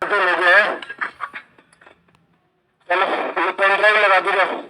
जो लोग हैं, चलो ये पेन ड्राइव लगा दीजिए।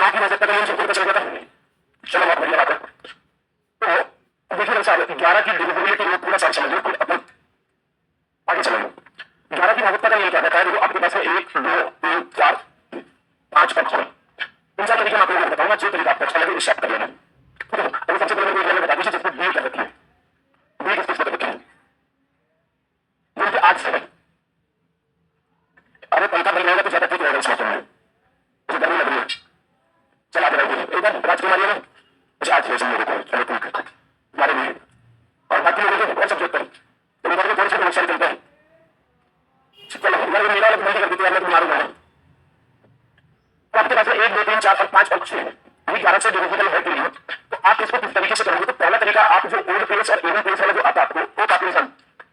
की वजह तक सबको पता चल गया था। चलो बहुत बढ़िया बात है। तो देखिए साहब, 11 की डिविजिबिलिटी में पूरा साल समझिए, अपन आगे चलेंगे। 11 की भागवता का नियम क्या कहता है? देखो आपके पास में 1 2 3 4 5 पक्ष है। इन चार तरीके मैं आपको बताऊंगा, जो तरीका आपको अच्छा लगे इसे आप कर लेना। ठीक है, अभी सबसे पहले मेरे को बता दीजिए जिसको बी कर रखी है, बी किस पर रखी है? आज से अरे पंखा बंद रहेगा तो ज्यादा ठीक रहेगा इस मौसम में, मुझे गर्मी लग रही है। चला दे रही है इधर राजकुमारी में, मुझे आज भेज मेरे को, चलो तुम हमारे लिए और बाकी लोगों को और सब्जेक्ट पर तो इधर में थोड़े से नुकसान चलते हैं। चलो इधर मेरा वाला बंद कर देते हैं, मैं मारूंगा। तो आपके पास 1 2 3 4 और 5 और 6 ये 11 से डिविजिबल है कि नहीं, तो आप इसको किस तरीके से करोगे? तो पहला तरीका, आप जो ओल्ड प्लेस और इवन प्लेस वाला जो आता है आपको, वो काफी आसान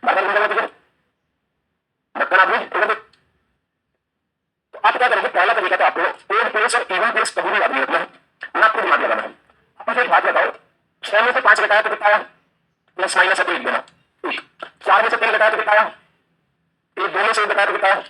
बार-बार बोलूंगा तुझे मत आप भी। तो आप क्या करोगे? पहला तरीका तो आपको ओल्ड प्लेस और इवन प्लेस कभी भी याद नहीं रखना है, ना आपको दिमाग लगाना है। आप मुझे एक बात बताओ, 6 में से 5 घटाया तो कितना आया? प्लस माइनस है तो 1 देना। 4 में से 3 घटाया तो कितना आया? 1 2 में से 1 घटाया तो कितना आया?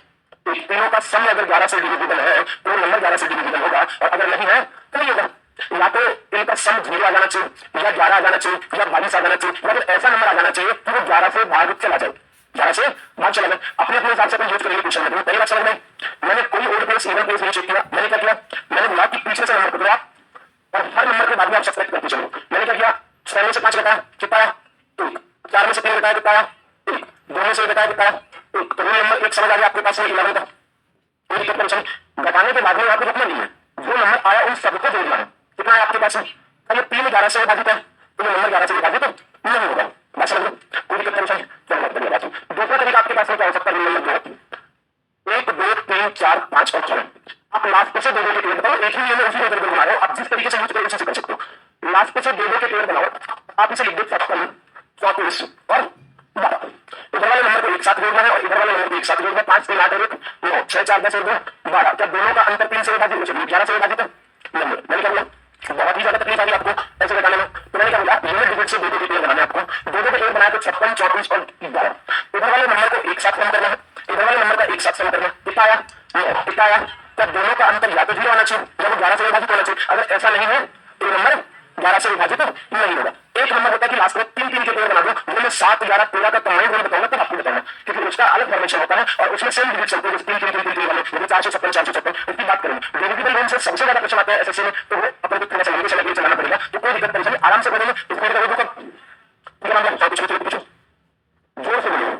तीनों का सम अगर 11 से डिविजिबल है तो नंबर 11 से डिविजिबल होगा, और अगर नहीं है तो नहीं होगा। या तो इनका सम 0 आ जाना चाहिए, या 11 आ जाना चाहिए, या 22 आ जाना चाहिए, या फिर ऐसा नंबर आ जाना चाहिए कि वो 11 से भाग चला जाए, 11 से भाग चला जाए। अपने अपने हिसाब से अपन यूज करेंगे क्वेश्चन में। पहली बात समझ में, मैंने कोई ओल्ड प्लेस इवन प्लेस नहीं चेक किया। मैंने क्या किया? मैंने बोला कि पीछे से नंबर पकड़ो आप, और हर नंबर के बाद में आप सब्ट्रैक्ट करते चलो। मैंने क्या किया? 6 में से 5 घटाया कितना आया? 1। 4 में से 3 घटाया कितना आया? 1। 2 में से घटाया कितना आया? 1। तो नंबर 1 समझ आ गया आपके पास में 11 का। कोई दिक्कत परेशानी घटाने के बाद में आपको रखना नहीं है, जो नंबर आया उन सबको जोड़ना है। कितना है आपके पास में? अगर 3 11 से विभाजित है तो नंबर 11 से विभाजित नहीं होगा। बात समझ लो, कोई दिक्कत परेशानी? चलो बढ़िया बात है। दूसरा तरीका आपके पास में क्या हो सकता है? नंबर 2 1 2 3 4 5 और 6। आप लास्ट से 2 2 के पेड़ बनाओ। एक ही में उसी को बना रहे हो आप, जिस तरीके से यूज करो उसी से कर सकते हो। लास्ट से 2 2 के पेड़ बनाओ, आप इसे लिख दो 34 और 12। इधर वाले नंबर को एक साथ जोड़ना है और इधर वाले नंबर को एक साथ जोड़ना है। 5 3 8 और 1 9 6 4 10 और 2 12। क्या दोनों का अंतर 3 से विभाजित? 11 से विभाजित है नंबर। मैंने क्या बोला? बहुत ही ज्यादा तकलीफ आ रही आपको ऐसे घटाने में, तो मैंने क्या बोला? यूनिट डिजिट से 2 2 के पेड़ बनाने आपको। 2 2 के पेड़ बनाया तो 56 34 और 12। इधर वाले नंबर को एक साथ सम करना है, इधर वाले नंबर का एक साथ सम करना है। कितना आया? 9। कितना आया? क्या दोनों का अंतर या तो 0 आना चाहिए या वो 11 से विभाजित होना चाहिए। अगर ऐसा नहीं है तो नंबर 11 से विभाजित नहीं होगा। एक नंबर होता है कि लास्ट में 3 3 के पेड़ बना दो, वो मैं 7 11 13 का कंबाइंड होने बताऊंगा, तब आपको बताऊंगा, क्योंकि उसका अलग फॉर्मेशन होता है और उसमें सेम डिजिट चलते हैं। 3 3 3 3 वाले 456 456 उसकी बात करेंगे। डिविजिबल रेंज से सबसे ज्यादा क्वेश्चन आते हैं एसएससी में, तो वो अपन को थोड़ा सा लेके चलाना पड़ेगा। तो कोई दिक्कत परेशानी आराम से बोलेंगे, इसको कुछ जोर से बोलिए,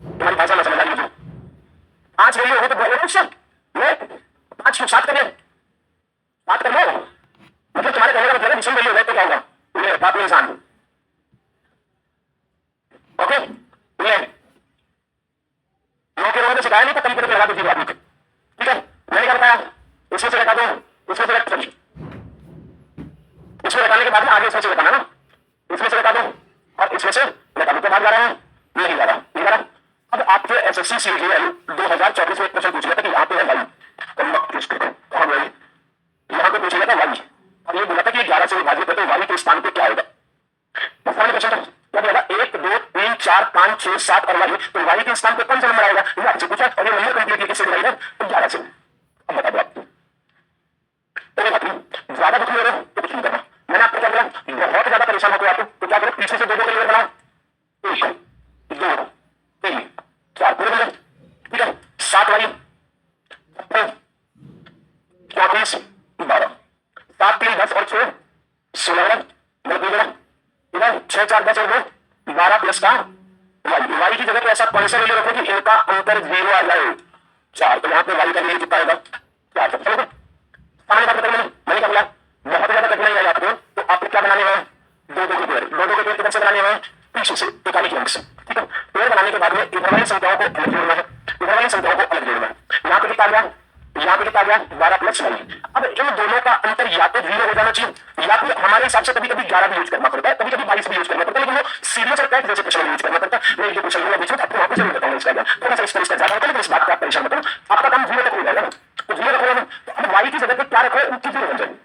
तुम्हारी भाषा ना समझ आ रही है। 5 वैल्यू हो तो बोलो मुझसे, 5 7 कर ले, 7 कर लो। मतलब तुम्हारे कहने का मतलब है मिशन वैल्यू है तो क्या होगा? ये बात में इंसान ओके ये 9 के रोगे तो सिखाया नहीं तो कम करके लगा दो 0 आदमी। ठीक है, मैंने क्या बताया? इसमें से घटा दो, इसमें से घटा, इसमें घटाने के बाद में आगे इसमें से घटाना ना, इसमें से घटा दो और इसमें से घटा दो। तो भाग जा रहा है नहीं जा रहा, नहीं जा रहा। अब आपके एसएससी सीजीएल 2024 में एक क्वेश्चन पूछ लिया था कि यहाँ पे है वाई, तो कहाँ वाई? यहाँ पे पूछ लिया था वाई, और ये बोला था कि 11 से विभाजित है तो वाई के स्थान पे क्या आएगा? तो सामने क्वेश्चन था क्या बोला? 1 2 3 4 5 6 7 और वाई, तो वाई के स्थान पे कौन सा नंबर आएगा? ये आपसे पूछा और ये नंबर कंप्लीटली किससे डिवाइड है? तो 11 से। अब बता दो आपको, कोई बात नहीं, ज्यादा दुख ले रहे हो तो कुछ नहीं करना। मैंने आपको क्या बोला? बहुत ज्यादा परेशान होते आपको तो क्या करो? पीछे से 2 2 के लिए बनाओ, 1 2 3 4 पूरे बन गए। ठीक है, 7 वाली 34 12 7 3 10 और 6 16 मतलब इधर 6 4 10 और 2 12 प्लस का वाई। वाई की जगह पे ऐसा कौन सा वैल्यू रखो कि इनका अंतर 0 आ जाए। 4, तो यहाँ पे y का वैल्यू कितना होगा 4। चलो सामान्य बात बताइए, मैंने क्या बोला, बहुत ज्यादा कठिनाई है आपको, तो आपको क्या बनाने हैं, दो के पेड़, दो के पेड़ किधर से बनाने हैं, पीछे से, तो काली अंक से, ठीक है। पेड़ बनाने के बाद में इधर वाली संख्याओं को अलग जोड़ना है, इधर वाली संख्याओं को अलग जोड़ना है। यहाँ पे कितना आ गया, यहाँ पे कितना आ गया 12 प्लस 1। अब इन दोनों का अंतर या तो 0 हो जाना चाहिए, या फिर हमारे हिसाब से कभी कभी 11 भी यूज करना पड़ता है, कभी कभी 22 भी यूज करना पड़ता है, लेकिन वो सीरियस और कैट जैसे क्वेश्चन यूज करना पड़ता है। मैं जो क्वेश्चन लूंगा बीच में आपको वहां पे जरूर बताऊंगा इसका थोड़ा सा इसका ज्यादा होता है, लेकिन इस बात का आप परेशान मत हो, आपका काम 0 तक हो जाएगा ना, तो 0 रखोगे ना, तो अब y की जगह पे क्या रखो, उनकी 0 बन जाएगी।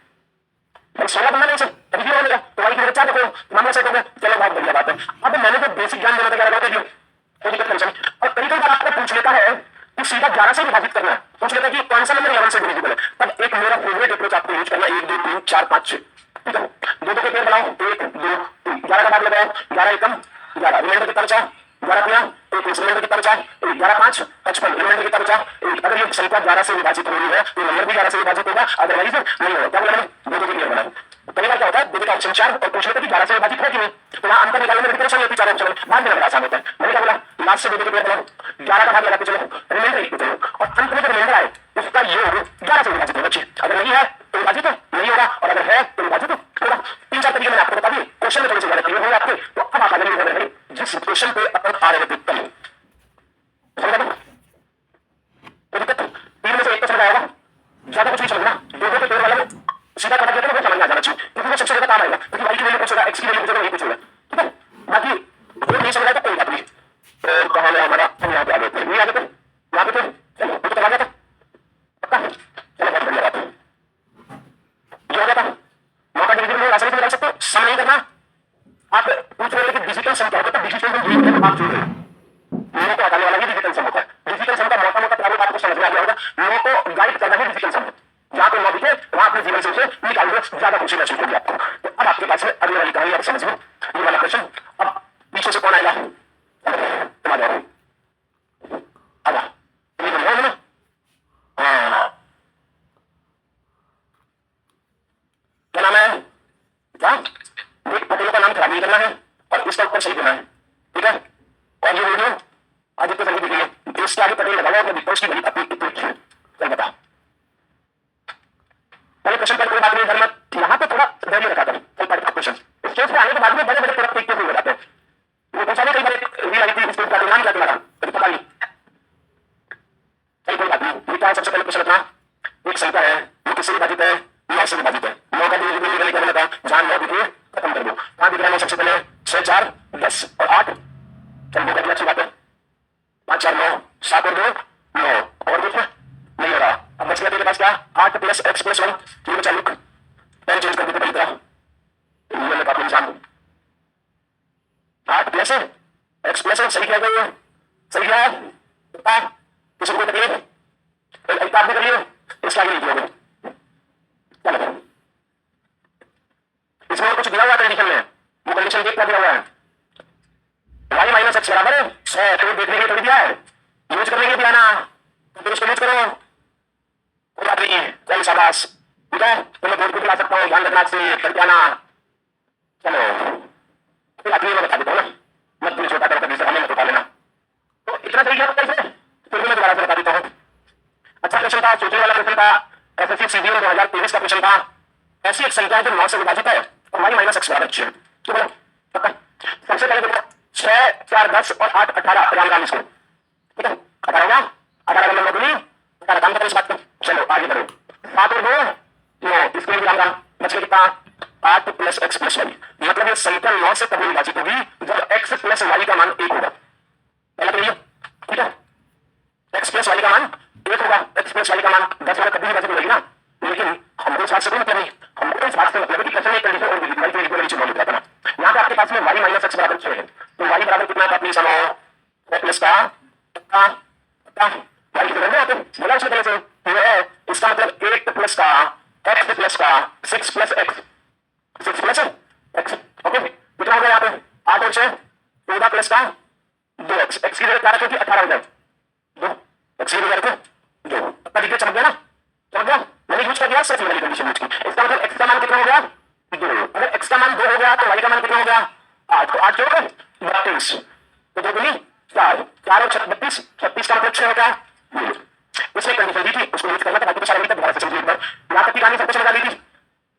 16 बनना नहीं, तभी 0 बनेगा, तो y की जगह 4 रखो, मामला सेट हो गया। चलो बहुत बढ़िया बात है। अब मैंने जो बेसिक ज्ञान देना था क्या लगा, कोई दिक्कत परेशानी। और कई बार आपको पूछ लेता है कि सीधा 11 से विभाजित करना है, पूछ लेता है कि कौन सा नंबर 11 से डिविजिबल है, तब एक मेरा फेवरेट अप्रोच आपको यूज करना, 1 2 3 4 5 6, ठीक है। दो के पेड़ बनाओ, 1 2 3, 11 का भाग लगाओ, 11 एकम 11, रिमाइंडर कितना बचा 11 तिया 21, रिमाइंडर कितना बचा 11 5 55, रिमाइंडर कितना बचा 1। अगर ये संख्या 11 से विभाजित हो रही है तो नंबर भी 11 से विभाजित होगा, अदरवाइज नहीं होगा। क्या बोला मैंने, दो के पेड़ बनाओ। कई बार क्या होता है, दो का ऑप्शन 4 और पूछ लेते कि 11 से विभाजित है कि नहीं, तो वहां अंतर निकालने में परेशानी होती है, 4 ऑप्शन में बाद में बड़ा आसान होता है। मैंने क्या बोला, लास्ट से दो के पेड़ बनाओ, 11 का भाग लगाते चलो, रिमाइंडर लिखते चलो, और अंत में जो रिमाइंडर आए उसका योग 11 से विभाजित होगा। अगर नहीं है तो विभाजित नहीं होगा, और अगर है तो विभाजित होगा। 3-4 तरीके मैंने आपको बता दिए, क्वेश्चन में थोड़े से ज्यादा क्लियर होंगे आपके। तो अब आप आगे बढ़ रहे जिस क्वेश्चन पे अपन आ रहे थे कल, तो दिक्कत 3 में से एक तो समझ आएगा, ज्यादा कुछ नहीं समझना। दो के पेड़ वाले में सीधा कटा देते हैं, वो समझ में आ जाना चाहिए, क्योंकि वो सबसे ज्यादा काम आएगा, क्योंकि y की वैल्यू पूछेगा, x की वैल्यू पूछेगा, ये पूछेगा, ठीक है। बाकी वो नहीं समझ आया तो कोई बात नहीं। तो कहां है हमारा, हम यहाँ पे आ गए थे, नहीं आ गए थे, यहाँ पे थे, चलो वो तो चला गया था पक्का। चलो बहुत बढ़िया बात है, ये हो गया था। मौका डिवीजन में आसानी से निकाल सकते हो, सम नहीं करना। आप पूछ रहे हो कि डिजिटल सम क्या होता है, डिजिटल सम आप जोड़ रहे हो, नो को हटाने वाला ही डिजिटल सम होता है। डिजिटल सम का मोटा मोटा प्रारूप आपको समझ में आ गया होगा, नो को गाइड करना है डिजिटल सम, जहां पे नो दिखे वहां अपने जीवन से उसे निकाल दो, ज्यादा खुशी महसूस होगी आपको। तो अब आपके पास में अगली वाली कहानी आप समझ में, ये वाला क्वेश्चन। अब पीछे से कौन आएगा, तुम आ जाओ, आजा, ये तो है ना, हाँ क्या नाम है, क्या पटेलों का नाम खराब नहीं करना है और इसका उत्तर सही देना है, ठीक है। और ये वीडियो आदित्य संगीत के लिए, इसके आगे पटेल लगाओ, अपने विपक्ष की बड़ी अपनी इतनी चल बता। पहले क्वेश्चन पर कोई बात नहीं धर्म, यहाँ पे थोड़ा धैर्य रखा था, कल पढ़ा क्वेश्चन स्टेज पे आने के बाद में बड़े बड़े प्रोडक्ट देखते हुए जाते हैं। वो पूछा कई बार रील आई थी, इसको नाम क्या तुम्हारा कभी पता नहीं, चल कोई बात नहीं। ये क्या है, सबसे पहले क्वेश्चन अपना, एक संख्या है वो किससे विभाजित है, 9 से विभाजित है। 9 का डिविजिबल निकल क्या बना था, जहां 9 दिखे खत्म कर दो, कहां दिख रहा है सबसे पहले 6 4 10 और 8, चल दो कर अच्छी बात है, 5 4 9 7 और 2 9, और कुछ नहीं हो रहा। अब बच गया तेरे पास क्या, 8 प्लस x प्लस 1, ये बचा लुक, पेन चेंज कर देते पहली तरह, ये मैं काफी इंसान हूं, 8 प्लस x प्लस 1 सही क्या है, सही क्या है बता, किसी को तकलीफ एक आपने कर लियो, इसके आगे नहीं किया, चलो इसमें और कुछ दिया हुआ है कंडीशन में, वो कंडीशन देख क्या दिया हुआ है, y माइनस एक्स बराबर 100, तो देखने के लिए थोड़ी दिया है, यूज करने के लिए दिया ना, तो फिर उसको यूज करो, कोई बात नहीं, चल शाबाश, ठीक है। तो मैं बोर्ड को खिला सकता हूँ, ध्यान रखना से करके आना, चलो कोई बात नहीं, मैं बता देता हूँ ना, मत दिल छोटा करो कभी से, हमें मत उठा लेना। तो इतना सही क्या कैसे, फिर भी मैं दोबारा से बता देता हूँ। अच्छा क्वेश्चन था, सोचने वाला क्वेश्चन था, एसएससी सीजीएल 2023 का क्वेश्चन था। ऐसी एक संख्या है जो 9 से विभाजित है और y माइनस एक्स बराबर 6, क्यों बोला पक्का। सबसे पहले देखो 6 4 10 और 8 18, राम राम इसको, ठीक है। 18 होगा, 18 का नंबर दूनी 18, काम करो इस बात को, चलो आगे बढ़ो, 7 और 2 9, इसके भी राम राम, बच गया कितना 8 प्लस एक्स प्लस वाई, मतलब ये संख्या 9 से तभी विभाजित होगी जब x प्लस वाई का मान 1 होगा, पहला तो ये, ठीक है। x प्लस वाई का मान 1 होगा, x प्लस वाई का मान 10 होगा, कभी विभाजित होगी ना, लेकिन हमको इस बात से कोई मतलब नहीं, हमको इस बात से मतलब है कि कैसे एक कंडीशन और y को इक्वल नीचे मॉडिफाई करना। यहाँ पे आपके पास में y माइनस एक्स बराबर 6 है, तो y बराबर कितना है, प्लीज समझो, प्लस का y की जगह आते बोला उसने पहले से, ये है इसका मतलब 8 प्लस का x प्लस का 6 plus x, 6 plus x, okay. कितना हो गया यहाँ पे 8 और 6 14 प्लस का 2x, x की जगह क्या रखो कि 18 हो जाए 2, x की जगह रखो 2, अपना डिग्री चमक गया ना, चमक गया, मैंने यूज कर दिया सिर्फ वाली कंडीशन यूज की। इसका मतलब x का मान कितना हो गया 2, अगर x का मान 2 हो गया तो y का मान कितना हो गया 8, तो 8 जोड़ 32, तो 2 दूनी 4, 4 और 32, 36 का मतलब 6 हो गया। बस एक कंडीशन दी थी, उसको यूज करना था, बाकी तो सारा अभी तक दोबारा से समझिए एक बार। यहाँ तक की कहानी सबको समझ आ गई थी,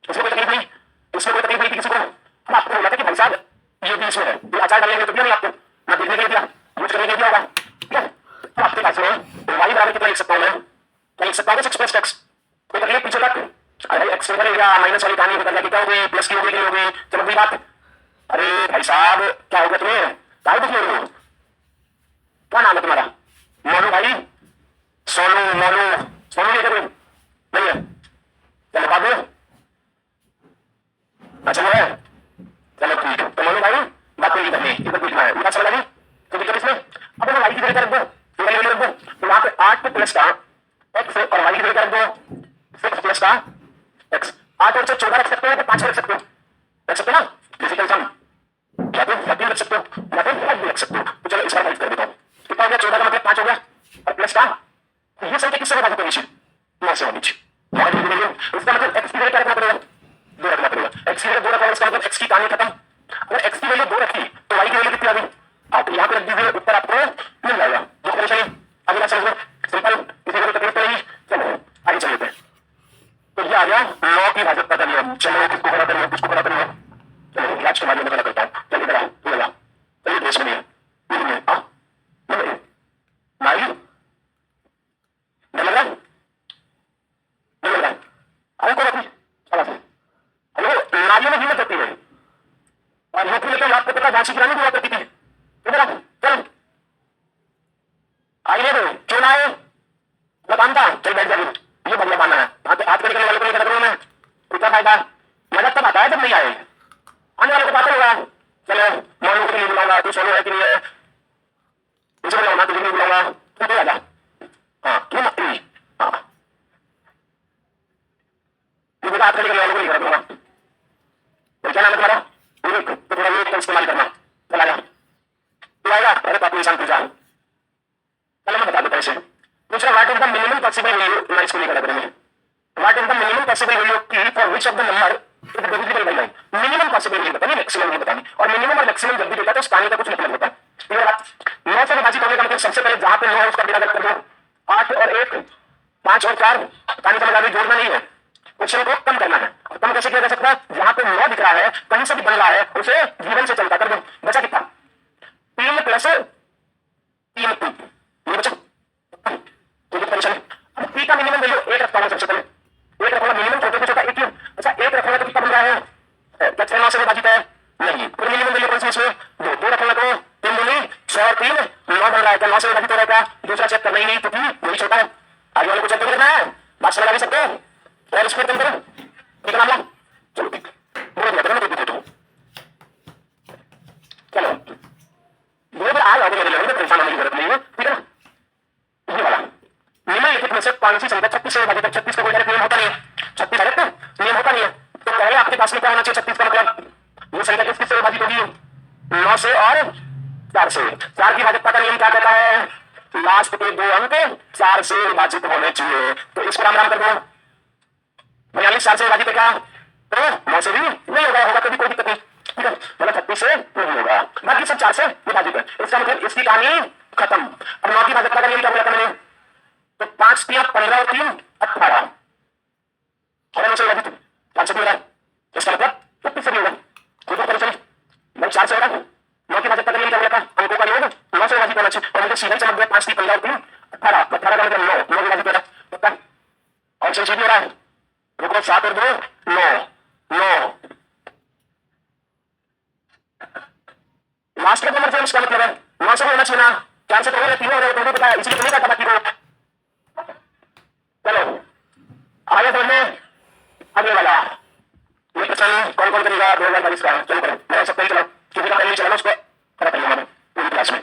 इसमें कोई तकलीफ नहीं, इसमें कोई तकलीफ नहीं थी किसी को। हम आपको बोला था कि भाई साहब ये भी इसमें है, ये अचार डालने तो दिया नहीं आपको, ना देखने के लिए दिया, यूज करने के लिए दिया होगा, ठीक है। तो आपके पास में y बराबर कितना लिख सकता हूँ मैं, क्या लिख सकता हूँ 6 प्लस x, कोई तकलीफ पीछे तक। अरे एक्स ओवर एरिया माइनस वाली कहानी बदल जाती, क्या हो गई, प्लस की हो गई, नहीं हो गई, चलो बुरी बात। अरे भाई साहब क्या हो गया तुम्हें, क्या दुख हो, क्या नाम है तुम्हारा, मोनू भाई, सोनू, मोनू, सोनू नहीं है, नहीं है, चलो बाबू, अच्छा वो है, चलो ठीक है। तो मोनू भाई बात कोई करनी, इधर पूछना है, इधर समझ आ गई, तो दिक्कत इसमें। अब मैं वाई की जगह रख दो, वाई रख दो, तो वहां पे 8 प्लस का एक्स और वाई की जगह रख दो 6 प्लस का एक्स। 8 और 14 रख सकते हो, 5 रख सकते हो, रख सकते हो ना, फिजिकल सम, या तो 13 रख सकते हो, या तो 5 भी रख सकते हो। तो चलो इसका हेल्प कर देता हूँ, कितना हो गया, 14 का मतलब 5 हो गया, और प्लस का ये संख्या किससे विभाजित होनी चाहिए, 9 से होनी चाहिए। इसका मतलब एक्स की जगह क्या रखना पड़ेगा, 2 रखना पड़ेगा। एक्स की जगह 2 रखा, इसका मतलब एक्स की कहानी खत्म। अगर एक्स की वैल्यू 2 रखी तो वाई की वैल्यू कितनी आ गई, आप यहाँ पे रख दीजिए, उत्तर आपको मिल जाएगा। जो परेशानी अभी बात समझ लो, सिंपल, किसी को तकलीफ नहीं। चलो आगे चलते हैं। तो ये आ गया 9 की भाजपा का नियम। चलो किसको खड़ा करिए, किसको खड़ा करिए, चलो राज के माध्यम में खड़ा करता हूँ। चलिए बड़ा लगा, चलिए देश में नहीं नहीं लग रहा, नहीं लग रहा, अरे कोई बात नहीं, हेलो, नारियों में हिम्मत होती है, और नौकरी लेकर आपको पता झांसी की रानी हुआ करती थी, इधर आओ, चलो आइए, तो क्यों ना आए, लगानता चल बैठ जाइए, ये बढ़िया बाना है, हाथ करने वाले को लेकर रख रहा हूं मैं, क्या फायदा, मजा तब आता है जब नहीं आए, आने वाले को पता होगा। चलो मोनू को नहीं बुलाऊंगा, तू सोनू है कि नहीं है, मुझे बुलाऊंगा, तुझे नहीं बुलाऊंगा, तुम तो आ जा, हाँ क्यों मत, हाँ मुझे हाथ करने वाले को नहीं रखूंगा, तो क्या नाम है तुम्हारा, तो थोड़ा ये इस्तेमाल करना, चला जा, तू आएगा, अरे पापू इंसान पूछा, चलो मैं बता देता इसे। दूसरा, what is the minimum possible value, मैं इसको नहीं करेंगे, what is the minimum possible value की for which of the number is divisible by 9। Minimum possible नहीं बतानी, मैक्सिमम नहीं बतानी, और मिनिमम और मैक्सिमम जब भी देता है तो उस कहानी का कुछ मतलब होता है। ये बात 9 से विभाजित होने का मतलब सबसे पहले जहां पे 9 है उसका विभाजन कर दो, 8 और 1, 5 और 4, कहानी समझ आ गई, जोड़ना नहीं है, क्वेश्चन को कम करना है। और कम कैसे किया जा सकता है, जहां पे 9 दिख रहा है कहीं से भी बन रहा है उसे जीवन से चलता कर दो, बचा कितना, 3 प्लस 3 ये बचा, तो ये परेशानी। अब पी का मिनिमम वैल्यू 1 रखता हूं सबसे पहले, 1 रखूंगा मिनिमम, छोटे से छोटा 1 क्यों, अच्छा 1 रखूंगा तो कितना बन रहा है, क्या 6 9 से विभाजित है, नहीं, फिर मिनिमम वैल्यू कौन सी इसमें, 2 रखूंगा तो 3 दूनी 6 और 3 9 बन रहा है, क्या 9 से विभाजित हो रहा है, दूसरा चेक करना ही नहीं, तो वही छोटा है, आगे वाले को चेक करना है, बात समझ आ सकते हो, और इसको कम करो, ठीक है, चलो ठीक, बोलो दिया करो, मैं तो चलो दो बार आ जाओगे मेरे लिए, परेशान होने की जरूरत नहीं है, ठीक है ना। ये वाला निम्नलिखित में से कौन सी संख्या 36 से विभाजित है, 36 का कोई डायरेक्ट नियम होता नहीं है, 36 डायरेक्ट नियम होता नहीं है, तो पहले आपके पास में क्या होना चाहिए, 36 का मतलब ये संख्या किस से विभाजित होगी, 9 से और 4 से, 4 की भाजपा का नियम क्या कहता है, लास्ट के 2 अंक 4 से विभाजित होने चाहिए, तो इसको राम राम कर दो, 42 4 से विभाजित है क्या, तो 9 से भी नहीं होगा तो भी कोई दिक्कत नहीं, ठीक है, मतलब 36 से नहीं होगा, बाकी सब 4 से विभाजित है, इसका मतलब इसकी कहानी खत्म। अब 9 की भाजपा का नियम क्या बोला था मैंने, तो 5 3 15 और 3 18, और 9 से विभाजित 5 से भी हो रहा है, इसका मतलब 36 से भी होगा, कोई तो परेशानी भाई 4 से होगा, 9 की भाजपा का नियम क्या बोला था, अंकों का योग 9 से विभाजित होना चाहिए, और मुझे सीधा समझ गया 5 3 15 और 3 18, 18 का मतलब 9 विभाजित हो रहा है, पक्का, और चल हो रहा है, रुको 7 और 2 9 9, लास्ट का नंबर से इसका मतलब है 9 से होना चाहिए ना, 4 से तो हो रहा है, 3 हो रहा है, तो पता है इसीलिए नहीं करता बाकी को। चलो आगे बढ़ने, अगले वाला ये प्रश्न कौन कौन करेगा 2022 का, चलो करो, मैं सबको ही चलो, क्योंकि का पहले चलाना उसको खड़ा कर लूंगा मैं पूरी क्लास में,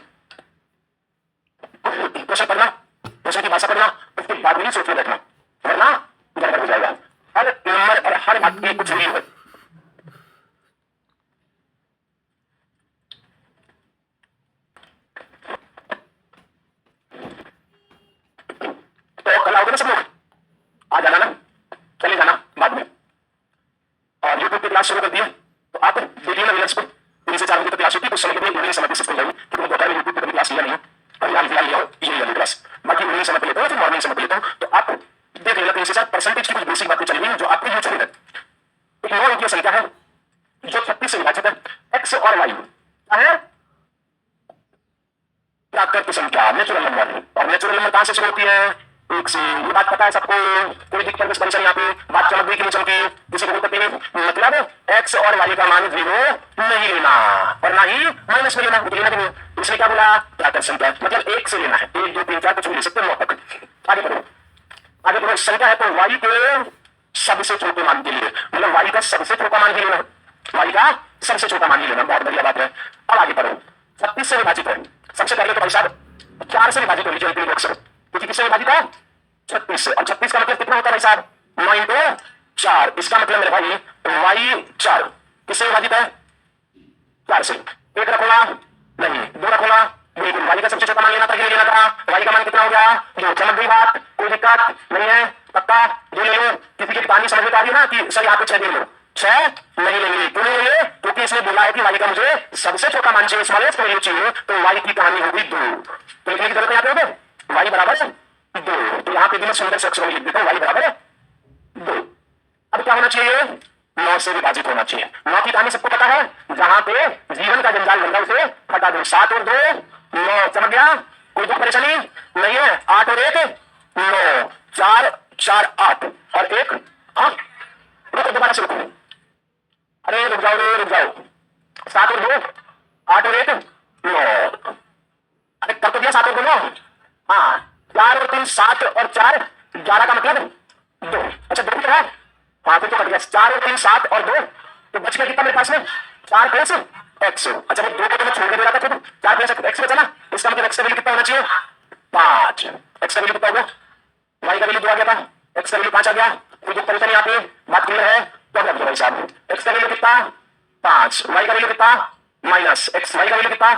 क्वेश्चन पढ़ना, क्वेश्चन की भाषा पढ़ना, उसके बाद में सोच में बैठना, वरना गड़बड़ हो जाएगा, हर नंबर और हर बात की कुछ नहीं है। तो कल आओगे ना सब लोग, आ जाना ना, चले जाना बाद में, और यूट्यूब पे क्लास शुरू कर दिए, तो आप देखिए ना विनर्स को, 3 से 4 बजे तक क्लास होती है, कुछ समय के लिए इंग्लिश समझ सकते हो, क्योंकि बहुत यूट्यूब पे कभी क्लास लिया नहीं है, और फिलहाल लिया हो, यही वाली क्लास, बाकी इवनिंग समय पे लेते हो फिर मॉर्निंग समय पे लेते हो, तो आप देख लेना कहीं से परसेंटेज की कुछ बेसिक बातें चल रही है जो आपको यूज होगी। एक 9 अंकीय संख्या है जो 36 से विभाजित है, एक्स और वाई है प्राकृत संख्या नेचुरल नंबर। और नेचुरल नंबर कहां से शुरू होती है? एक से। ये बात पता है सबको, कोई दिक्कत नहीं परेशानी यहाँ पे, बात चमक गई कि नहीं चमकी, किसी को दिक्कत नहीं। मतलब एक्स और वाई का मान 0 नहीं लेना और ना ही माइनस में लेना, लेना भी नहीं। इसने क्या बोला? प्राकृत संख्या, मतलब 1 से लेना है, 1 2 3 4 कुछ भी ले सकते हैं 9 तक। आगे बढ़ो, आगे बढ़ो। संख्या है तो वाई के सबसे छोटे मान के लिए, मतलब वाई का सबसे छोटा मान ही लेना है, वाई का सबसे छोटा मान ही लेना, बहुत बढ़िया बात है। अब आगे बढ़ो, 36 से विभाजित है, सबसे पहले तो भाई साहब 4 से विभाजित होनी चाहिए अक्सर, क्योंकि किससे विभाजित है? 36 से। और 36 का मतलब कितना होता है भाई साहब? 9 इंटू 4। इसका मतलब मेरे भाई वाई 4 किससे विभाजित है? 4 से। 1 रखोगा नहीं, 2 रखोगा बिल्कुल, वाई का सबसे छोटा मान लेना था कि नहीं लेना था? वाई का मान कितना हो गया? 2। चमक गई बात, कोई दिक्कत नहीं है, पक्का 2 ले लो। किसी की कहानी समझ में आ रही है ना कि सर यहाँ पे 6 ले लो, 6 नहीं लेंगे। क्यों नहीं लेंगे? क्योंकि इसने बोला है कि वाई का मुझे सबसे छोटा मान चाहिए, स्मॉलेस्ट वैल्यू चाहिए, तो वाई की कहानी होगी 2। तो लिखने की जरूरत है यहाँ पे वाई बराबर है 2, तो यहाँ पे भी मैं सुंदर से अक्षरों में लिख देता हूँ वाई बराबर है 2। अब क्या होना चाहिए? 9 से विभाजित होना चाहिए। 9 की कहानी सबको पता है, जहां पे जीवन का जंजाल बन रहा उसे हटा दो। 7 और 2 9, समझ गया? कोई दुख परेशानी नहीं है। 8 और 1 9, 4 4 8 और 1 हाँ, रुको दोबारा से रुको, अरे रुक जाओ रे रुक जाओ। 7 और 2 8 और 1 9, अरे कर तो दिया 7 और 2 9, हाँ 4 और 3 7 और 4 11 का मतलब 2। अच्छा 2 है, हाँ तो कट गया। 4 और 3 7 और 2, तो बच गया कितना मेरे पास में? 4 प्लस एक्स। अच्छा वो 2 को तो मैं छोड़ के दे रहा था, तो 4 प्लस एक्स बचा ना, इसका मतलब एक्स का वैल्यू कितना होना चाहिए? 5। एक्स का वैल्यू कितना होगा? वाई का वैल्यू 2 आ गया था, एक्स का वैल्यू 5 आ गया। कोई दुख परेशानी यहाँ पे, बात क्लियर है? तो अब भाई साहब एक्स का वैल्यू कितना? 5। वाई का वैल्यू कितना? Minus x. वाई का वैल्यू कितना?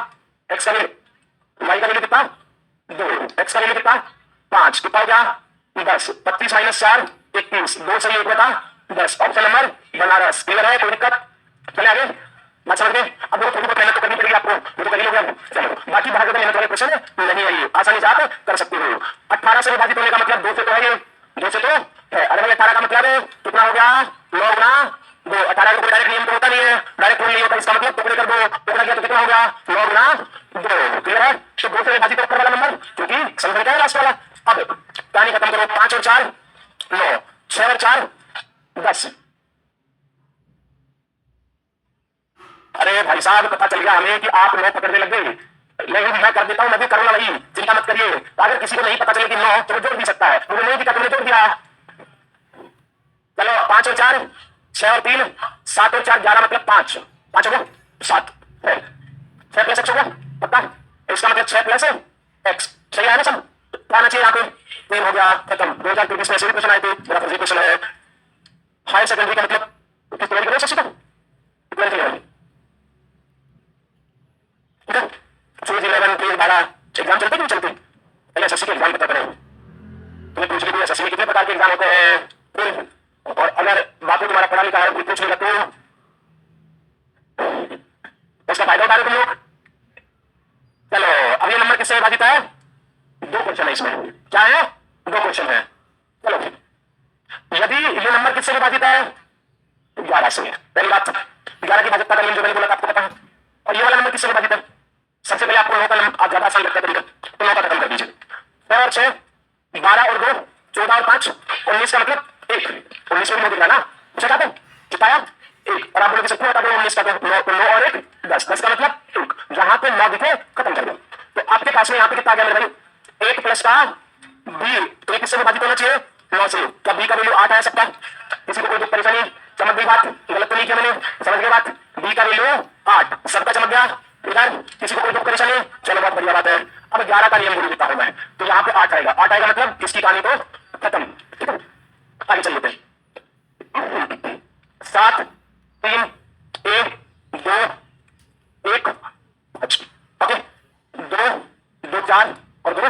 एक्स का वैल्यू, वाई का वैल्यू कितना? 2। एक्स का वैल्यू कितना? 5। कितना हो गया? 10। 25 माइनस 4 21, 2 सही 1 बता 10। Option number Banaras. क्लियर है? कोई दिक्कत? चले आगे, बात समझ गए? अब वो थोड़ी बहुत मेहनत तो करनी पड़ेगी आपको, वो तो कर ही लोगे। चलो बाकी बहुत ज्यादा मेहनत वाले क्वेश्चन नहीं है, ये आसानी से आप कर सकते हो। 18 से विभाजित होने का मतलब 2 से तो है, ये 2 से तो है। अरे भाई 18 का मतलब कितना हो गया? 9 गुना 2। 18 का डायरेक्ट नियम तो होता नहीं है, डायरेक्ट रूल नहीं होता, इसका मतलब टुकड़े कर दो, टुकड़ा किया तो कितना हो गया? 9 गुना 2। क्लियर है? तो 2 से विभाजित ऊपर वाला नंबर, क्योंकि संख्या है लास्ट वाला। अब कहानी खत्म करो। 5 और 4 9, 6 और 4 10। अरे भाई साहब पता चल गया हमें कि आप 9 पकड़ने लग गए, लेकिन मैं कर देता हूं, मैं भी करूंगा भाई, चिंता मत करिए। अगर किसी को नहीं पता चले कि 9 तो वो जोड़ भी सकता है, मुझे नहीं दिखा तुमने जोड़ दिया। चलो 5 और 4 6 और 3 7 और 4 11 मतलब 5, 5 हो गया 7 है, 6 प्लस एक्स हो गया पक्का, इसका मतलब 6 प्लस एक्स। सही है ना सब? क्या आना चाहिए यहाँ पे? 3 हो गया, खत्म। 2023 में ऐसे भी क्वेश्चन आए थे, मेरा फर्जी क्वेश्चन है। हायर सेकेंडरी का मतलब किस तरह की शशि का ठीक है? 11 12 एग्जाम चलते क्यों चलते? पहले एसएससी के एग्जाम पता करें, तुम्हें पूछ लीजिए एसएससी में कितने प्रकार के एग्जाम होते हैं, और अगर बापू तुम्हारा पढ़ा लिखा है कोई पूछ लेगा तो इसका फायदा उठा रहे तुम लोग। चलो अब ये नंबर किससे विभाजित है? 2 क्वेश्चन है इसमें, क्या है? 2 क्वेश्चन है। चलो यदि ये नंबर किससे विभाजित है? 11 से। पहली बात 11 की भाजकता का नियम जो मैंने बोला था आपको पता है। और ये वाला नंबर किससे विभाजित है? सबसे पहले आपको 9 का नंबर ज्यादा आसान लगता है तरीका, तो 9 का खत्म कर दीजिए। 6 और 6 12 और 2 14 और 5 19 का मतलब 1। 19 में दिख रहा ना, क्या था किताया 1, और आप बोलोगे कितना होता है 19 का? 9 और 1 10, 10 का मतलब 1। जहां पे 9 दिखे खत्म कर दो। तो आपके पास में यहाँ पे कितना आ गया मेरे भाई? 1 प्लस का बी, तो ये किससे विभाजित होना चाहिए? 9 से। क्या बी का वैल्यू 8 आया सबका? किसी को कोई दुख परेशानी? चमक गई बात? गलत तो नहीं किया मैंने, समझ गए बात? बी का वैल्यू 8 सबका चमक गया इधर, किसी को कोई दुख परेशानी? चलो बहुत बढ़िया बात है। अब 11 का नियम बोल देता हूं मैं, तो यहाँ पे 8 आएगा, 8 आएगा मतलब इसकी कहानी तो खत्म। ठीक है आगे चल लेते हैं। 7 3 1 2 1 ओके, 2 2 4 और 2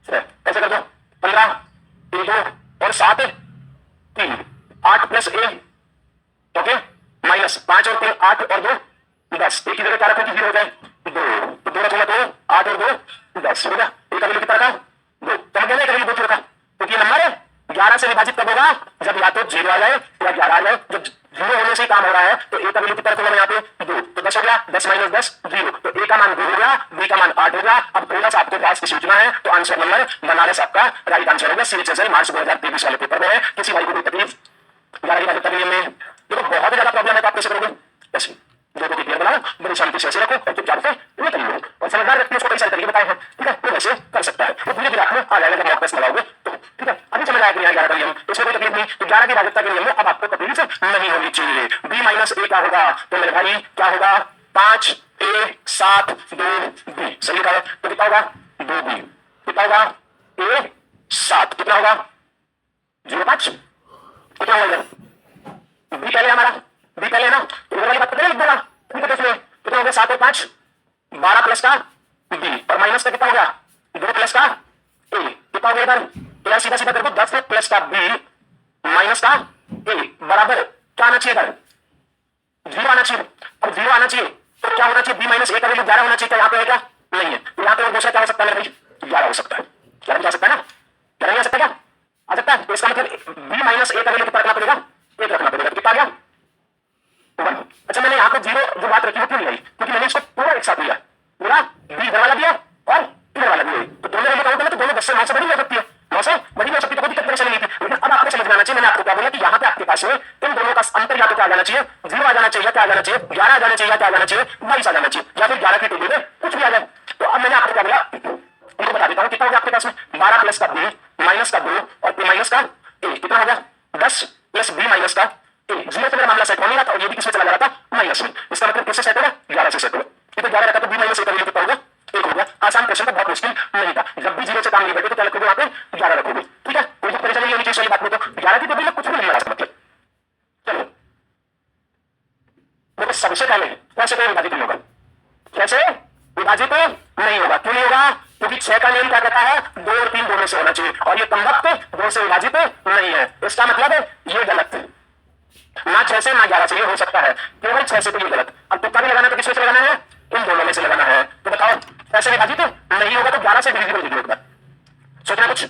6, ऐसे कर दो 15 2 और 7 3 8 प्लस ए ओके माइनस 5 और 3 8 और 2 10। एक की जगह क्या रखो कि 0 हो जाए 2, तो 2 रखूंगा तो 8 और 2 10 हो गया। एक का वैल्यू कितना था? दो। समझ गए कभी दो का, क्योंकि ये नंबर 11 से विभाजित कब होगा, जब या तो 0 आ जाए या 11 आ जाए। जब 0 होने से काम हो रहा है तो ए का वैल्यू कितना रखूंगा मैं यहाँ पे 2, तो 10 हो गया, 10 माइनस 10 0, तो ए का मान 2 हो गया, बी का मान 8 हो गया। अब थोड़ा सा आपको पास सोचना है, तो आंसर नंबर बनारस आपका राइट आंसर होगा। सीएचएसएल मार्च 2023 वाले पेपर में है। किसी भाई को कोई तकलीफ 11 की नियम में देखो बहुत ज्यादा प्रॉब्लम है तो आप कैसे करोगे, ऐसे दो को क्लियर बनाओ, बड़ी शांति से ऐसे रखो और चुपचाप से निकल लो और समझदार व्यक्ति उसको कई सारे तरीके बताए हैं, ठीक है, वो वैसे कर सकता है। तो धीरे धीरे आपको आ जाएगा जब आप लगाओगे तो, ठीक है। अभी समझ आया कि यहाँ 11 का नियम, इसमें कोई तकलीफ नहीं। तो 11 की भाज्यता के नियम में अब आपको तकलीफ नहीं होनी चाहिए। b माइनस ए क्या होगा, तो मेरे भाई क्या होगा, 5a 7 2b, सही है। तो कितना होगा 2b, कितना होगा a 7, कितना होगा 0.5, कितना होगा b पहले हमारा, b पहले ना, तो इधर वाली बात पता लिख देगा, ठीक है। तो इसमें कितना हो गया 7 और 5 12 प्लस का b और माइनस का कितना हो गया 2 प्लस का a, कितना हो गया इधर, तो यार सीधा सीधा करके 10 प्लस का b माइनस का a बराबर क्या आना चाहिए इधर 0 आना चाहिए। अब 0 आना चाहिए तो क्या होना चाहिए, b माइनस a का वैल्यू 11 होना चाहिए। क्या यहाँ पे है, क्या नहीं है, तो यहाँ पे और दूसरा क्या हो सकता है मेरे भाई 11 हो सकता है, 11 जा सकता है ना, 11 आ सकता है, क्या आ सकता है। तो इसका मतलब b माइनस a का वैल्यू कितना रखना पड़ेगा, 1 रखना पड़ेगा, कितना आ गया 1। अच्छा मैंने यहाँ पे 0 जो बात रखी वो क्यों नहीं आई, क्योंकि मैंने इसको पूरा एक साथ लिया, पूरा b इधर वाला दिया और इधर वाला दिया, तो दोनों वैल्यू काउंट करना तो दोनों 10 से 9 से बड़ी हो सकती है, 9 से बड़ी हो सकती है, तो कोई दिक्कत परेशानी नहीं थी। लेकिन अब आपको समझना आना चाहिए, मैंने आपको क्या बोला कि यहाँ पे आपके पास में इन दोनों का अंतर या तो क्या आ जाना चाहिए 0 आ जाना चाहिए, क्या आ जाना चाहिए 11 आ जाना चाहिए, क्या आ जाना चाहिए 22 आ जाना चाहिए, या फिर 11 की टेबल में कुछ भी आ जाए। तो अब मैंने आपको क्या बोला उनको बता देता हूँ, कितना हो गया आपके पास में 12 प्लस का b माइनस का 2 और p माइनस का a, कितना हो गया 10 प्लस b माइनस का a। 0 से मेरा मामला सेट होने लगा था और ये भी किसमें चला जा रहा था माइनस में, इसका मतलब किससे सेट होगा 11 से सेट होगा। तो 11 रहता तो b माइनस a का वैल्यू कितना होगा 1 हो गया। आसान क्वेश्चन था, बहुत मुश्किल नहीं था। जब भी 0 से काम नहीं बैठे तो क्या रखोगे वहां पे 11 रखोगे, ठीक है, कोई परेशानी नहीं होनी चाहिए बात में। तो 11 की टेबल में कुछ भी नहीं मिला मतलब। चलो देखो सबसे पहले कैसे कोई विभाजित नहीं होगा, कैसे विभाजित नहीं होगा, क्यों नहीं होगा, क्योंकि 6 का नियम क्या कहता है 2 और 3 दोनों से होना चाहिए और ये कमबख्त 2 से विभाजित नहीं है। इसका मतलब ये गलत है, ना 6 से ना 11 से, ये हो सकता है केवल 6 से, तो ये गलत। अब तुक्का भी लगाना तो किसमें से लगाना है, इन दोनों में से लगाना है। तो बताओ 6 से विभाजित नहीं होगा तो 11 से डिविजिबल लिख लो एक बार, सोचना कुछ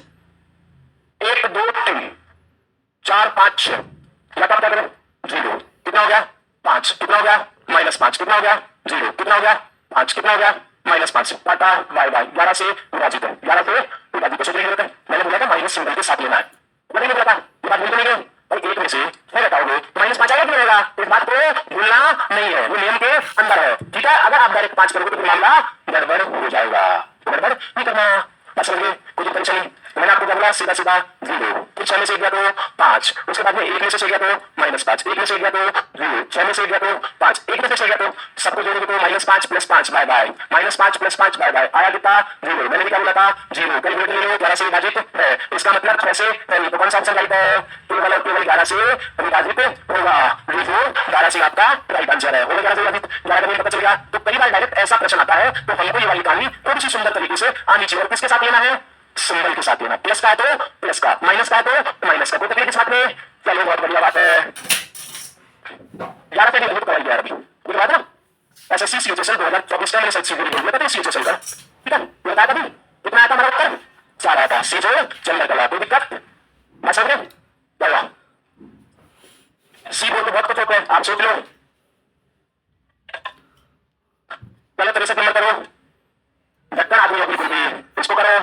1 2 3 4 5 6 लगा क्या करो 0, कितना हो गया 5, कितना हो गया -5, कितना हो गया 0, कितना हो गया 5, कितना हो गया -5, टाटा बाय बाय। 11 से विभाजित है, 11 से विभाजित सोच रही है। मैंने बोला था माइनस सिंबल के साथ लेना है, मैंने नहीं बोला था, ये बात भूल नहीं भाई। 1 में से 6 घटाओगे तो -5 आएगा, क्यों रहेगा, इस बात को भूलना नहीं है, वो नियम के अंदर है, ठीक है। अगर आप डायरेक्ट 5 करोगे तो मामला गड़बड़ हो जाएगा, गड़बड़ नहीं करना, बात समझिए, कोई परेशानी। मैंने आपको क्या बोला सीधा सीधा 0, फिर 6 में से गया तो 5, उसके बाद में 1 में से गया तो -5, 1 में से गया तो 0, 6 में से गया तो 5, 1 में से गया तो सबको जोड़ोगे तो -5 plus 5 by by, -5 plus 5 by by आया कितना 0। मैंने क्या बोला था 0, कैलकुलेट ले लो, 11 से विभाजित है, इसका मतलब 6 से नहीं, तो कौन सा ऑप्शन राइट है, केवल 11 से विभाजित होगा, 11 से आपका राइट आंसर है, 11 से विभाजित 11 का नियम पता चल गया। तो कई बार डायरेक्ट ऐसा प्रश्न आता है तो हमको ये वाली कहानी थोड़ी सी सुंदर तरीके से आनी चाहिए, और किसके साथ लेना है सिंबल के साथ लेना, प्लस का है तो प्लस का, माइनस का है तो माइनस का, कोई तकलीफ इस बात में। चलो बहुत बढ़िया बात है, 11 पे भी कराई गया अभी, मुझे बात ना एसएससी सीएचएसएल 2024 का मैंने सच्ची पूरी बोल दिया था सीएचएसएल का, ठीक है। ये बताया कभी कितना आया था हमारा उत्तर 4 आया था, सी जो चल रहा, कोई दिक्कत मैं समझ रहे क्या सी बोल तो बहुत कुछ होता है, आप सोच लो। पहले तरह से नंबर करो, ढक्कन आदमी है बिल्कुल भी, इसको करो,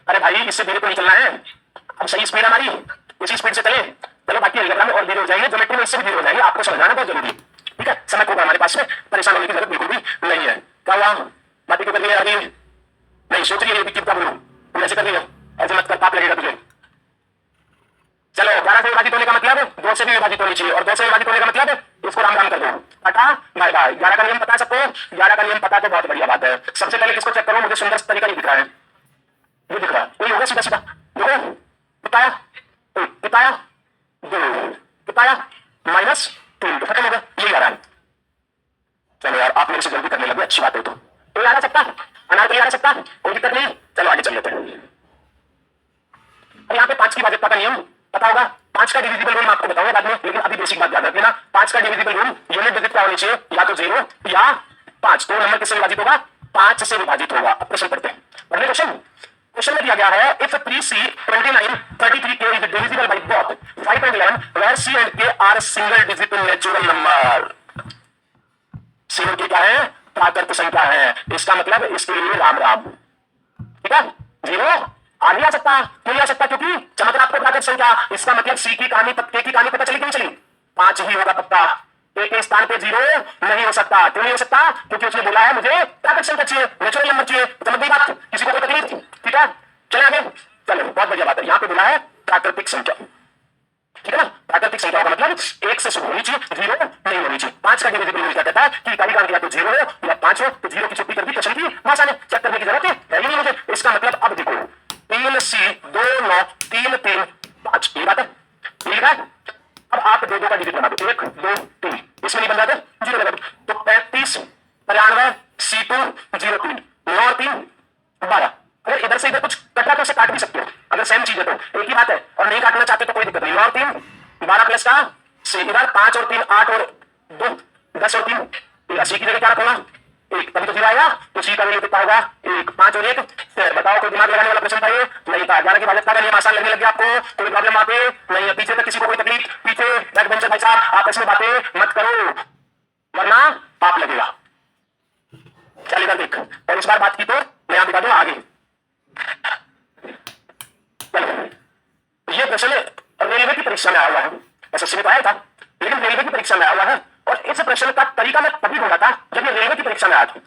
अरे भाई इससे धीरे तो नहीं चलना है, अब सही स्पीड हमारी इसी स्पीड से चले, चलो बाकी अलग में और धीरे हो जाएंगे, ज्योमेट्री में इससे भी धीरे हो जाएंगे, आपको समझाना बहुत जरूरी, ठीक है। समय को हमारे पास में परेशान होने की जरूरत बिल्कुल भी नहीं है। क्या हुआ बात क्यों कर रही है अभी, नहीं सोच रही है ये क्या बोलूं, तुम ऐसे कर रही हो, ऐसे मत कर, पाप लगेगा तुझे। चलो 11 से विभाजित होने का मतलब 2 से भी विभाजित होनी चाहिए, और 2 से विभाजित होने का मतलब इसको राम राम कर दो, टाटा बाय बाय। 11 का नियम पता है सबको, 11 का नियम पता तो बहुत बढ़िया बात है। सबसे पहले किसको चेक करो, मुझे सुंदर तरीका नहीं दिख रहा है, ये दिख रहा है, कोई होगा सीधा सीधा देखो, किताया 2, किताया -3, तो खत्म हो गया, ये आ रहा है। चलो यार आप मेरे से जल्दी करने लगे, अच्छी बात है। तो कोई आ सकता, अनार कोई आ सकता, कोई दिक्कत नहीं, चलो आगे चल लेते हैं। यहाँ पे 5 की भाजपा का नियम पता होगा 5 का डिविजिबल रूल मैं आपको बताऊंगा बाद में, लेकिन अभी बेसिक बात याद रख लेना। 5 का डिविजिबल रूल यूनिट डिजिट क्या होनी चाहिए, या तो 0 या 5। तो नंबर किससे विभाजित होगा, 5 से विभाजित होगा। अब प्रश्न पढ़ते हैं, पढ़ने क्वेश्चन। क्वेश्चन में दिया गया है if 3C 29 33K is divisible by both 5 and 11 where C and K are single digit natural number. C और K क्या है, प्राकृत संख्या है। इसका मतलब इसके लिए राम राम। ठीक है, 0 आ नहीं आ सकता, क्यों नहीं आ सकता, क्योंकि चमक आपको प्राकृत संख्या। इसका मतलब C की कहानी K की कहानी पता चली कि नहीं चली, 5 ही होगा पक्का। A के स्थान पे 0 नहीं हो सकता, क्यों नहीं हो सकता, क्योंकि उसने बोला है मुझे प्राकृत संख्या चाहिए, नेचुरल नंबर चाहिए। समझ गई बात, किसी को कोई तकलीफ, ठीक है। चले आगे, चलो बहुत बढ़िया बात है। यहाँ पे बोला है प्राकृतिक संख्या, ठीक है ना। प्राकृतिक संख्या का मतलब 1 से शुरू होनी चाहिए, 0 नहीं होनी चाहिए। 5 का डिविजिबल रूल क्या कहता है कि इकाई का अंक या तो 0 हो या 5 हो, तो 0 की छुट्टी कर दी प्रश्न की भाषा में, चेक करने की जरूरत है ही नहीं मुझे। इसका मतलब अब देखो 3C 2 9 3 3 5, ये बात है, ठीक है। अब आप 2 का डिजिट बना दो, 1 2 3, इसमें नहीं बन रहा था 0 लगा दो, तो 35 93 C2 0 3 9 और 3 12। अगर इधर से इधर कुछ कटा तो उसे काट भी सकते हो, अगर सेम चीज है तो एक ही बात है, और नहीं काटना चाहते तो कोई दिक्कत नहीं। 9 और 3 12 प्लस का C, इधर 5 और 3 8 और 2 10 और 3 C की जगह क्या रखूंगा 1, तभी तो 0 आएगा। तो C का वैल्यू कितना होगा 1, 5 और 1 बताओ, कोई दिमाग लगाने वाला प्रश्न था ये नहीं था। 11 की भाजकता का नियम आसान लगने लग गया आपको, कोई प्रॉब्लम वहां पे नहीं है। पीछे तक किसी को कोई तकलीफ, पीछे बैक बेंचर भाई साहब आप ऐसी बातें मत करो वरना पाप लगेगा। चल इधर देख, और इस बार बात की तो मैं आप बता दूं आगे। ये प्रश्न रेलवे की परीक्षा में आया हुआ है, एसएससी में तो आया था, लेकिन रेलवे की परीक्षा में आया हुआ है। और इस प्रश्न का तरीका मैं तभी ढूंढा था जब ये रेलवे की परीक्षा में आया था,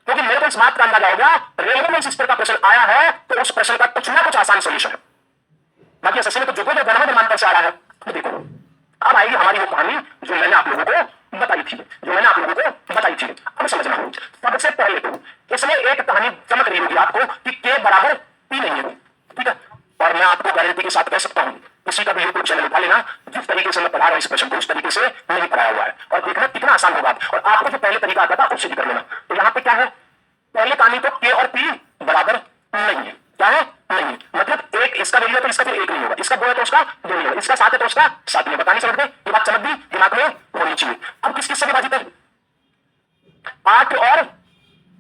क्योंकि मेरे को इस बात का अंदाजा हो गया रेलवे में इस तरह का प्रश्न आया है तो उस प्रश्न का कुछ ना कुछ आसान सोल्यूशन है। बाकी एसएससी में तो जो कोई गणना निर्माण से आ रहा है। तो देखो अब आएगी हमारी वो कहानी जो मैंने आप लोगों को बताई थी, अब समझना। सबसे पहले तो इसमें एक कहानी चमक रही होगी आपको कि K बराबर P नहीं है, ठीक है। और मैं आपको गारंटी के साथ कह सकता हूं किसी का भी यूट्यूब चैनल उठा लेना, जिस तरीके से मैं पढ़ा रहा हूं इस प्रश्न को उस तरीके से नहीं पढ़ाया हुआ है, और देखना कितना आसान होगा। और आपको जो पहले तरीका आता था उससे भी कर लेना। तो यहाँ पे क्या है, पहले कहानी तो K और P बराबर नहीं है, क्या है नहीं है, मतलब एक इसका वैल्यू है तो इसका फिर 1 नहीं होगा, इसका 2 है तो उसका 2 नहीं होगा, इसका 7 है तो उसका 7 नहीं होगा। नहीं समझ गए, ये बात समझ दी, दिमाग में होनी चाहिए। अब किस किस से विभाजित है 8 और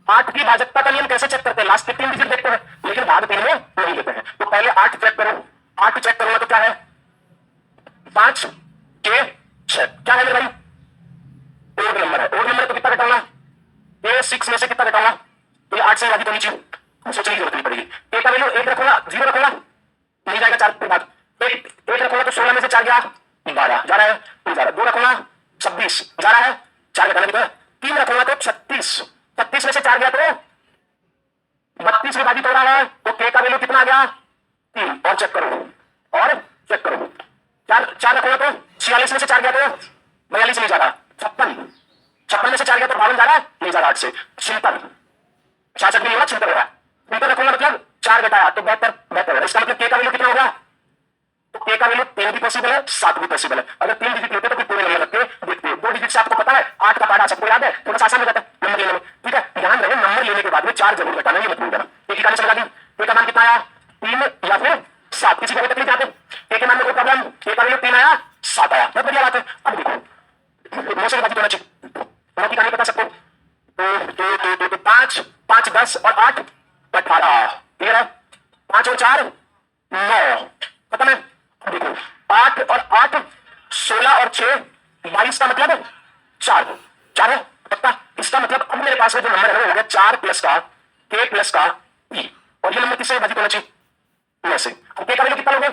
8 की भाजकता का नियम कैसे चेक करते हैं, लास्ट के 3 डिजिट देखते हैं, लेकिन भाग 3 में नहीं लेते हैं। तो पहले 8 चेक करो, 8 चेक करूंगा तो क्या है 5 K 6, क्या है मेरे भाई ओड नंबर है। ओड नंबर तो कितना घटाऊंगा ये 6 में से कितना घटाऊंगा, तो ये 8 से विभाजित होनी चाहिए, सोचने की जरूरत नहीं पड़ेगी। A का वैल्यू 1 रखूंगा 0 रखूंगा नहीं जाएगा, 4 के बाद 1 रखूंगा तो 16 में से 4 गया 12 जा रहा है, 2 रखूंगा 26 जा रहा है, 4 घटाना कितना 3 रखूंगा तो 36, 36 में से 4 गया तो 32 विभाजित हो रहा है। तो K का वैल्यू कितना आ गया 3, और चेक करो और चेक करो, 4 रखूंगा तो 46 में से 4 गया तो 42 नहीं जा रहा, 56 में से 4 गया तो 52 जा रहा है नहीं जा रहा, 8 से 56 66 नहीं होगा 76 हो रहा है। 76 रखूंगा मतलब 4 घटाया तो 72, इसका मतलब K का वैल्यू कितना होगा, तो K का वैल्यू 3 भी पॉसिबल है 7 भी पॉसिबल है। अगर 3 डिजिट लेते तो फिर पूरे नंबर रख के देखते हैं। 2 डिजिट से आपको पता है 8 का पार्ट सबको याद है, थोड़ा सा आसान हो जाता है नंबर लेने में, ठीक है। ध्यान रहे नंबर लेने के बाद में 4 जरूर घटाना, ये मत भूल जाना। K की कहानी समझा दी, K का मान कितना आया 3 या फिर 7, किसी को कोई तकलीफ आते K के मान में कोई प्रॉब्लम, K का वैल्यू 3 आया 7 आया, बहुत बढ़िया बात है। अब देखो मौसम बाजी होना चाहिए, की कहानी पता सबको, तो 5 5 10 और 8 18, क्लियर है। 5 और 4 9, खत्म है। देखो 8 और 8 16 और 6 22 का मतलब 4 है पक्का। इसका मतलब अब मेरे पास में जो नंबर है वो हो गया 4 प्लस का K प्लस का P, और ये नंबर किससे विभाजित होना चाहिए वैसे। अब K का वैल्यू कितना लोगे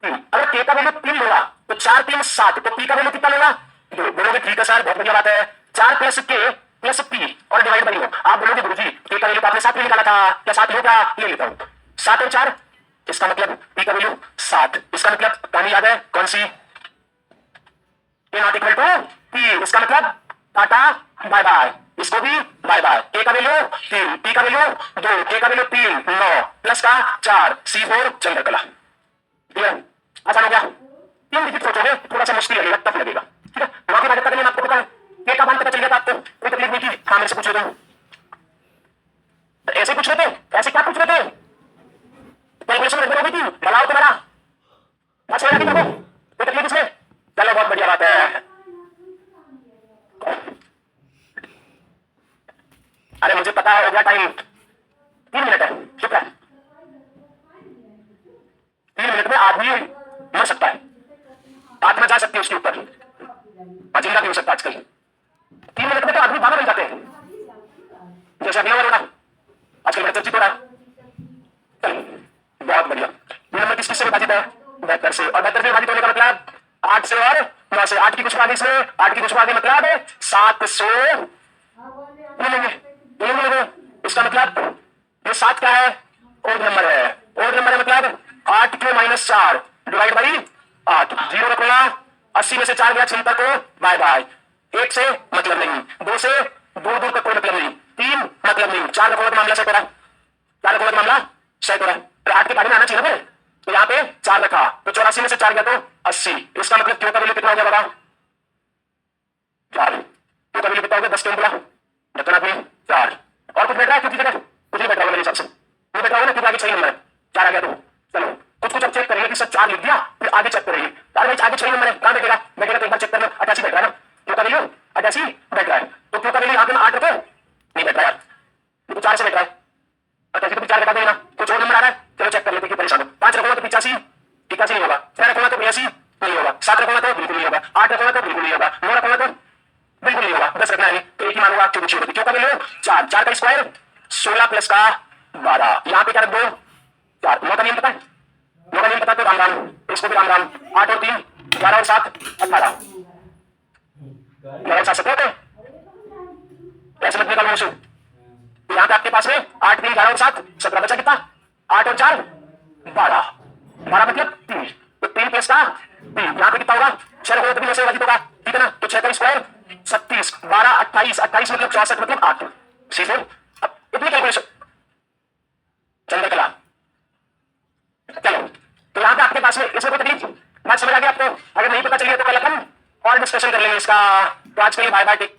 3, अगर K का वैल्यू 3 होगा तो 4 3 7, तो P का वैल्यू कितना होगा 2 बोलोगे, ठीक है सर बहुत बढ़िया बात है। 4 प्लस K प्लस P और डिवाइड बाई 9, आप बोलोगे गुरुजी K का वैल्यू तो आपने 7 में निकाला था, क्या 7 हो क्या, ले लेता हूं 7 और 4, इसका मतलब P का वैल्यू 7, इसका मतलब कहानी याद है कौन सी, नॉट इक्वल टू P, इसका मतलब टाटा बाय बाय, इसको भी बाय बाय। K का वैल्यू 3, P का वैल्यू 2, K का वैल्यू 3 9 प्लस का 4 C4 चंद्रकला, क्लियर आसान हो गया। 3 डिजिट सोचोगे थोड़ा सा मुश्किल लगेगा, टफ लगेगा, ठीक है। बाकी बात करने में आपको पता है K का मान पता चल गया था आपको, कोई तकलीफ नहीं थी। हाँ मेरे से पूछ लेते हैं ऐसे पूछ रहे थे, ऐसे क्या पूछ रहे थे, कैलकुलेशन में हो गई थी, बनाओ तुम्हारा पांच मिनट बाबू, कोई तकलीफ इसमें? चलो बहुत बढ़िया बात है। अरे मुझे पता है हो गया टाइम, 3 मिनट है, चुप रह। 3 मिनट में आदमी मर सकता है, आत्मा जा सकती है उसके ऊपर, और जिंदा भी हो सकता है आजकल। 3 मिनट में तो आदमी बाबा बन जाते हैं, जैसे अभी हो रहा आजकल बड़ा चर्चित हो रहा है। चलो बहुत बढ़िया। नंबर किस से विभाजित है? 72 से। और 72 से विभाजित होने का मतलब 8 से और 9 से। 8 की कुछ भाग इसमें, 8 की कुछ भाग मतलब 700 मिलेंगे, मिलेंगे। इसका मतलब ये 7 क्या है? ओड नंबर है। ओड नंबर है मतलब 8 के -4 डिवाइड बाई 8। 0 रखूंगा, 80 में से 4 गया, छिहत्तर को बाय बाय। 1 से मतलब नहीं, 2 से दूर दूर का कोई मतलब नहीं, 3 मतलब नहीं, 4 रखूंगा तो मामला सेट हो रहा है, 4 रखूंगा तो मामला सेट हो रहा है। 8 के बारे में आना चाहिए ना, तो यहाँ पे 4 रखा तो 84 में से 4 गया तो 80। इसका मतलब क्यों का वैल्यू कितना हो गया बाबा? 4। क्यों का वैल्यू कितना हो गया? 10 के बोला रखना में 4। और कुछ बैठ रहा है किसी जगह? कुछ नहीं बैठ रहा मेरे हिसाब से, नहीं बैठ रहा होगा ना, क्योंकि आगे सही नंबर है, 4 आ गया तो चलो कुछ कुछ अब चेक करेंगे कि सब 4 लिख दिया, फिर आगे चेक करेंगे। यार भाई आगे 6 नंबर है, कहां बैठेगा? बैठेगा तो एक बार चेक करना, 88 बैठ रहा है ना, क्यों का वैल्यू 88 बैठ रहा है, तो क्यों का वैल्यू यहाँ पे 8 रखे, नहीं बैठ रहा यार, तो 4 से बैठ रहा है। 88 तो 4 बता देना, कुछ और नंबर आ रहा है, चलो चेक कर लेते हैं, परेशान हो। 5 रखूंगा तो 85 नहीं होगा, 6 रखूंगा तो 82 नहीं होगा, 7 रखूंगा तो बिल्कुल नहीं होगा, 8 रखूंगा तो बिल्कुल नहीं होगा, 9 रखूंगा तो बिल्कुल नहीं होगा, 10 रखना है तो एक ही मानूंगा, क्यों का वैल्यू 4, 4 का स्क्वायर 16 प्लस का 12, यहाँ पे क्या रख दो 4। 9 का नियम पता है? 9 का नियम पता तो राम राम, इसको भी राम राम। 8 और 3 11 और 7 18, 11 और 7 17 होते हैं, ऐसे मत निकालो मुझसे। यहाँ पे आपके पास में 8 3 11 और 7 17 बचा कितना? 8 और 4 12, 12 मतलब 3, तो 3 प्लस का 3, यहाँ पे कितना होगा? 6 रखोगे तो भी वैसे विभाजित होगा, ठीक है ना, तो 6 का स्क्वायर 36, 12 28, 28 मतलब 64 मतलब 8। ठीक है, अब इतनी कैलकुलेशन चंद्रकला। चलो तो यहाँ पे आपके पास में इसमें कोई तकलीफ, बात समझ आ गई आपको? अगर नहीं पता चली तो कल अपन और डिस्कशन कर लेंगे इसका। तो आज के लिए बाय बाय, टेक